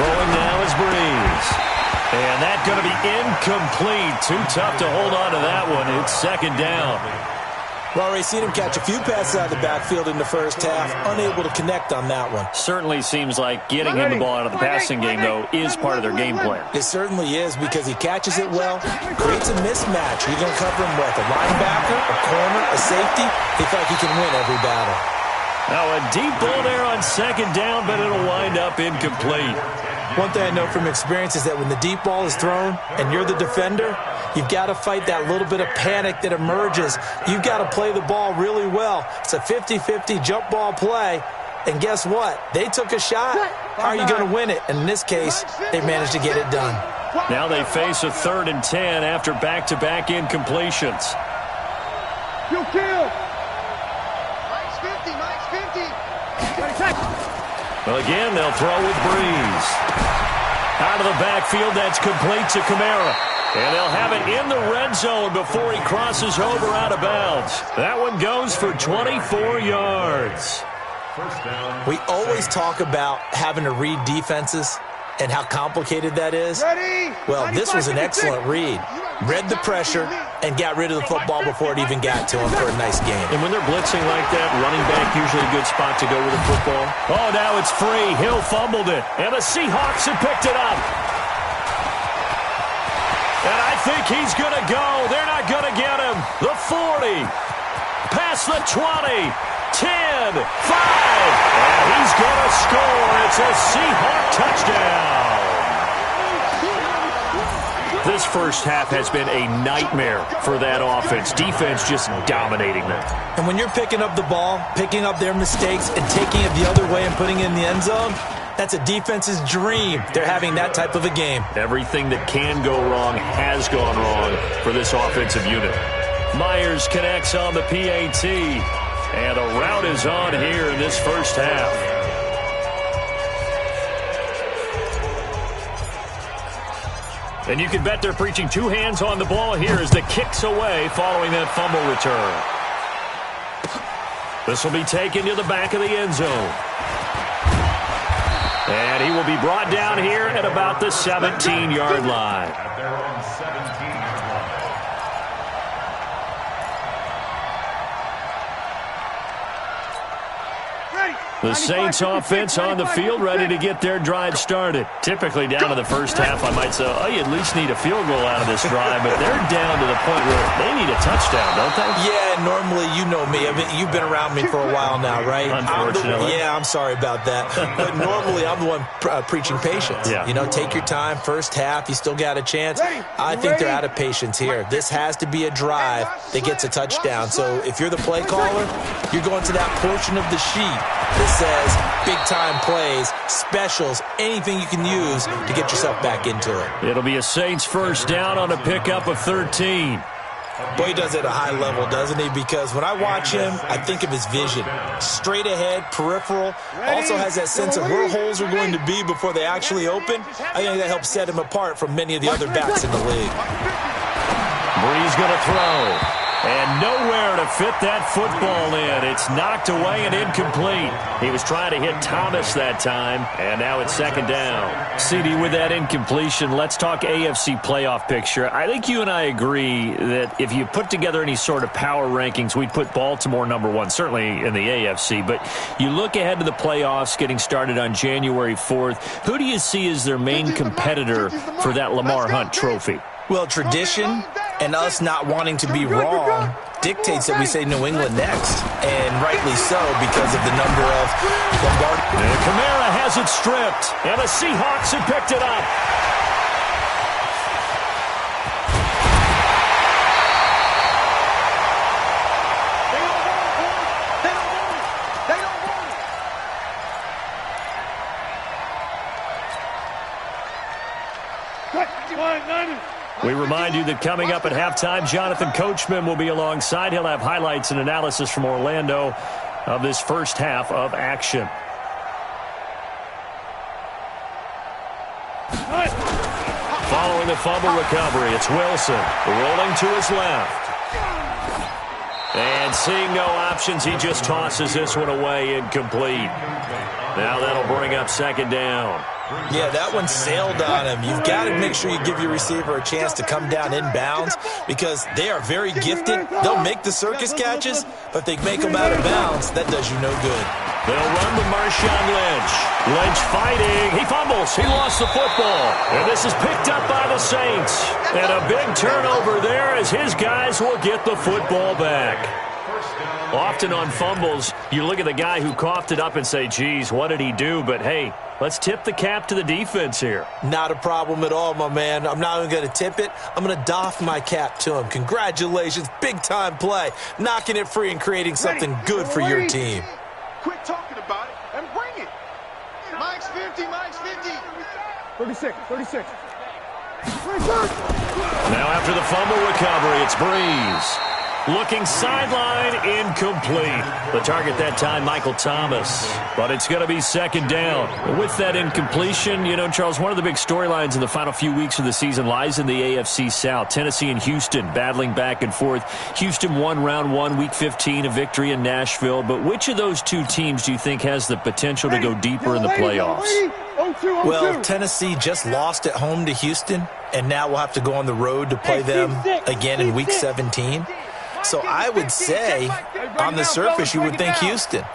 Throwing now is Breeze. And that's going to be incomplete. Too tough to hold on to that one. It's second down. Well, already seen him catch a few passes out of the backfield in the first half. Unable to connect on that one. Certainly seems like getting him the ball out of the passing game, though, is part of their game plan. It certainly is because he catches it well, creates a mismatch. You're going to cover him with a linebacker, a corner, a safety. They feel like he can win every battle. Now a deep ball there on second down, but it'll wind up incomplete. One thing I know from experience is that when the deep ball is thrown and you're the defender, you've got to fight that little bit of panic that emerges. You've got to play the ball really well. It's a 50-50 jump ball play. And guess what? They took a shot. How are you going to win it? And in this case, they managed to get it done. Now they face a 3rd and 10 after back-to-back incompletions. You kill. Well, again, they'll throw with Breeze. Out of the backfield, that's complete to Kamara. And they'll have it in the red zone before he crosses over out of bounds. That one goes for 24 yards. We always talk about having to read defenses and how complicated that is. Well, this was an excellent read. Read the pressure and got rid of the football before it even got to him for a nice game. And when they're blitzing like that, running back usually a good spot to go with the football. Oh, now it's free. Hill fumbled it. And the Seahawks have picked it up. And I think he's going to go. They're not going to get him. The 40. Past the 20. 10. 5. And he's going to score. It's a Seahawk touchdown. This first half has been a nightmare for that offense. Defense just dominating them. And when you're picking up the ball, picking up their mistakes, and taking it the other way and putting it in the end zone, that's a defense's dream. They're having that type of a game. Everything that can go wrong has gone wrong for this offensive unit. Myers connects on the PAT. And a rout is on here in this first half. And you can bet they're preaching two hands on the ball here as the kick's away following that fumble return. This will be taken to the back of the end zone. And he will be brought down here at about the 17-yard line. The Saints offense on the field ready to get their drive started. Typically down to the first half, I might say, oh, you at least need a field goal out of this drive, but they're down to the point where they need a touchdown, don't they? Yeah, normally, you know me. I mean, you've been around me for a while now, right? Unfortunately. I'm sorry about that. But normally, I'm the one preaching patience. Yeah. You know, take your time. First half, you still got a chance. I think they're out of patience here. This has to be a drive that gets a touchdown. So if you're the play caller, you're going to that portion of the sheet that says big-time plays, specials, anything you can use to get yourself back into it. It'll be a Saints first down on a pickup of 13. Boy, he does it at a high level, doesn't he? Because when I watch him, I think of his vision. Straight ahead, peripheral. Also has that sense of where holes are going to be before they actually open. I think that helps set him apart from many of the other backs in the league. Breeze going to throw. And nowhere to fit that football in. It's knocked away and incomplete. He was trying to hit Thomas that time, and now it's second down. CD, with that incompletion, let's talk AFC playoff picture. I think you and I agree that if you put together any sort of power rankings, we'd put Baltimore number one, certainly in the AFC. But you look ahead to the playoffs getting started on January 4th. Who do you see as their main competitor for that Lamar Hunt trophy? Well, tradition and us not wanting to be wrong dictates that we say New England next, and rightly so because of the number of Lombardi. And Kamara has it stripped, and the Seahawks have picked it up. We remind you that coming up at halftime, Jonathan Coachman will be alongside. He'll have highlights and analysis from Orlando of this first half of action. Following the fumble recovery, it's Wilson rolling to his left. And seeing no options, he just tosses this one away, incomplete. Now that'll bring up second down. Yeah, that one sailed on him. You've got to make sure you give your receiver a chance to come down inbounds because they are very gifted. They'll make the circus catches, but if they make them out of bounds, that does you no good. They'll run to Marshawn Lynch. Lynch fighting. He fumbles. He lost the football. And this is picked up by the Saints. And a big turnover there as his guys will get the football back. Often on fumbles, you look at the guy who coughed it up and say, geez, what did he do? But, hey, let's tip the cap to the defense here. Not a problem at all, my man. I'm not even going to tip it. I'm going to doff my cap to him. Congratulations. Big-time play. Knocking it free and creating something good for your team. Quit talking about it and bring it. Mike's 50, Mike's 50. 36, 36. Now after the fumble recovery, it's Breeze. Looking sideline, incomplete. The target that time, Michael Thomas. But it's going to be second down. With that incompletion, you know, Charles, one of the big storylines in the final few weeks of the season lies in the AFC South. Tennessee and Houston battling back and forth. Houston won round 1, week 15, a victory in Nashville. But which of those two teams do you think has the potential to go deeper in the playoffs? Well, Tennessee just lost at home to Houston, and now we'll have to go on the road to play them again in week 17. So I would say, on the surface, you would think Houston.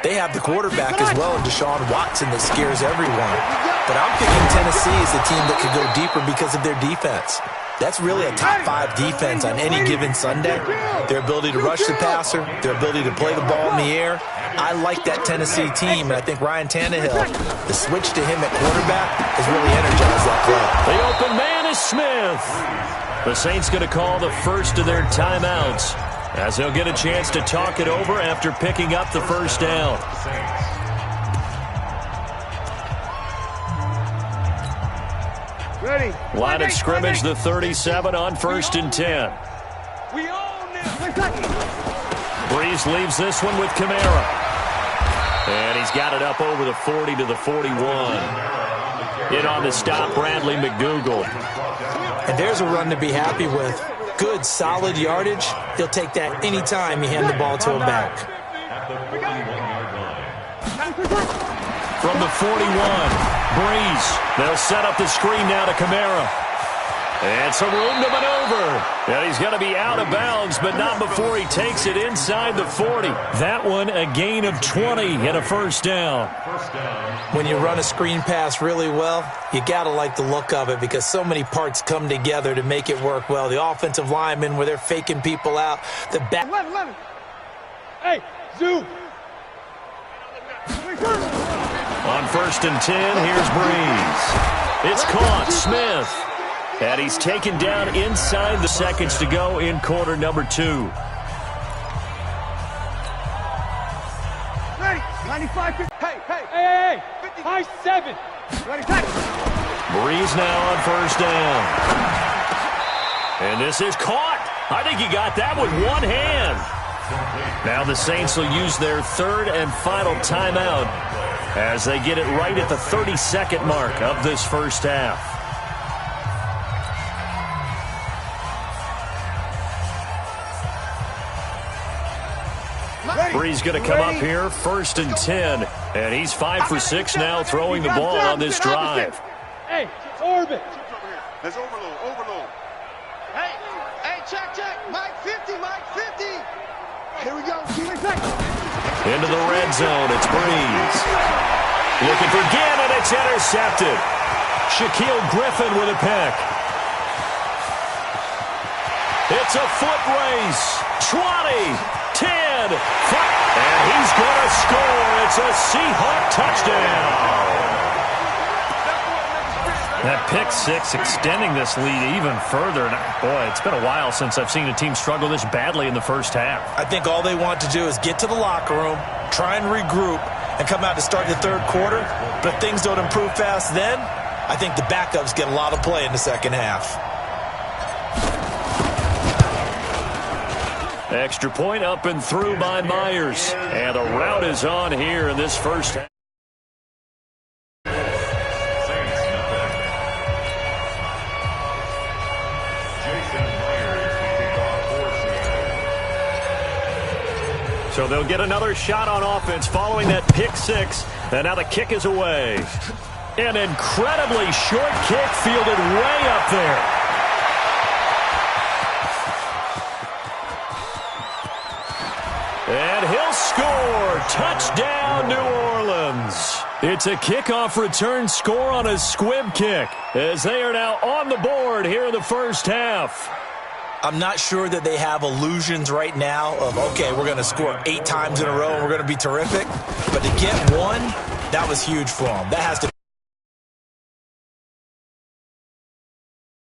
They have the quarterback as well in Deshaun Watson that scares everyone. But I'm picking Tennessee as a team that could go deeper because of their defense. That's really a top 5 defense on any given Sunday. Their ability to rush the passer, their ability to play the ball in the air. I like that Tennessee team, and I think Ryan Tannehill, the switch to him at quarterback, has really energized that play. The open man is Smith. The Saints going to call the first of their timeouts as they'll get a chance to talk it over after picking up the first down. Ready. Line of scrimmage, the 37 on 1st and 10. We own this. Breeze leaves this one with Kamara. And he's got it up over the 40 to the 41. In on the stop, Bradley McDougal. And there's a run to be happy with. Good, solid yardage. He'll take that anytime you hand the ball to him back. From the 41, Breeze. They'll set up the screen now to Kamara. And some room to maneuver. And he's going to be out of bounds, but not before he takes it inside the 40. That one a gain of 20 and a first down. When you run a screen pass really well, you got to like the look of it because so many parts come together to make it work well. The offensive linemen where they're faking people out. The back. 11. Hey, zoom. On 1st and 10, here's Breeze. It's caught, Smith. And he's taken down inside the seconds to go in quarter number 2. Ready, 95, hey, 57. Ready, Breeze now on 1st down. And this is caught. I think he got that with one hand. Now the Saints will use their 3rd and final timeout as they get it right at the 32nd mark of this first half. Breeze going to come up here, 1st and 10. And he's 5 for 6 now throwing the ball on this drive. Hey, orbit. Let's overload. Hey, check. Mike 50. Here we go. Into the red zone, it's Breeze. Looking for Gannon, it's intercepted. Shaquille Griffin with a pick. It's a foot race. 20. 10, 5, and he's going to score. It's a Seahawk touchdown. That pick 6 extending this lead even further. And boy, it's been a while since I've seen a team struggle this badly in the first half. I think all they want to do is get to the locker room, try and regroup, and come out to start the 3rd quarter. But if things don't improve fast then, I think the backups get a lot of play in the second half. Extra point up and through by Myers. And the route is on here in this first half. So they'll get another shot on offense following that pick six. And now the kick is away. An incredibly short kick fielded way up there. And he'll score. Touchdown, New Orleans. It's a kickoff return score on a squib kick as they are now on the board here in the first half. I'm not sure that they have illusions right now of, okay, we're going to score 8 times in a row and we're going to be terrific. But to get one, that was huge for them. That has to